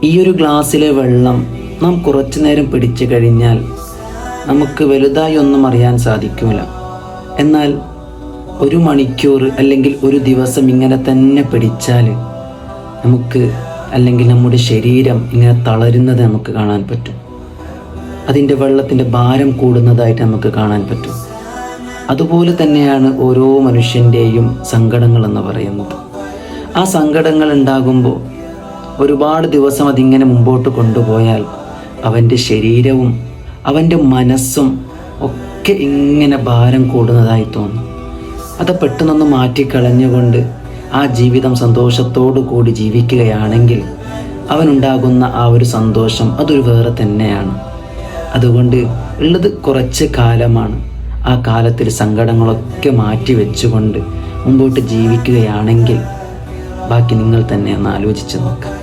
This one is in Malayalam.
ഈ ഒരു ഗ്ലാസ്സിലെ വെള്ളം നാം കുറച്ചു നേരം പിടിച്ചു കഴിഞ്ഞാൽ നമുക്ക് വലുതായി ഒന്നും അറിയാൻ സാധിക്കില്ല. എന്നാൽ 1 മണിക്കൂർ അല്ലെങ്കിൽ ഒരു ദിവസം ഇങ്ങനെ തന്നെ പിടിച്ചാൽ നമുക്ക് അല്ലെങ്കിൽ നമ്മുടെ ശരീരം ഇങ്ങനെ തളരുന്നത് നമുക്ക് കാണാൻ പറ്റും. അതിൻ്റെ വെള്ളത്തിൻ്റെ ഭാരം കൂടുന്നതായിട്ട് നമുക്ക് കാണാൻ പറ്റും. അതുപോലെ തന്നെയാണ് ഓരോ മനുഷ്യൻ്റെയും സങ്കടങ്ങൾ എന്ന് പറയുന്നത്. ആ സങ്കടങ്ങൾ ഉണ്ടാകുമ്പോൾ ഒരുപാട് ദിവസം അതിങ്ങനെ മുമ്പോട്ട് കൊണ്ടുപോയാൽ അവൻ്റെ ശരീരവും അവൻ്റെ മനസ്സും ഒക്കെ ഇങ്ങനെ ഭാരം കൂടുന്നതായി തോന്നും. അത് പെട്ടെന്നൊന്ന് മാറ്റിക്കളഞ്ഞുകൊണ്ട് ആ ജീവിതം സന്തോഷത്തോടു കൂടി ജീവിക്കുകയാണെങ്കിൽ അവനുണ്ടാകുന്ന ആ ഒരു സന്തോഷം അതൊരു വേറെ തന്നെയാണ്. അതുകൊണ്ട് ഉള്ളത് കുറച്ച് കാലമാണ്. ആ കാലത്തിൽ സങ്കടങ്ങളൊക്കെ മാറ്റി വെച്ചുകൊണ്ട് മുമ്പോട്ട് ജീവിക്കുകയാണെങ്കിൽ ബാക്കി നിങ്ങൾ തന്നെ ഒന്ന് ആലോചിച്ച് നോക്കുക.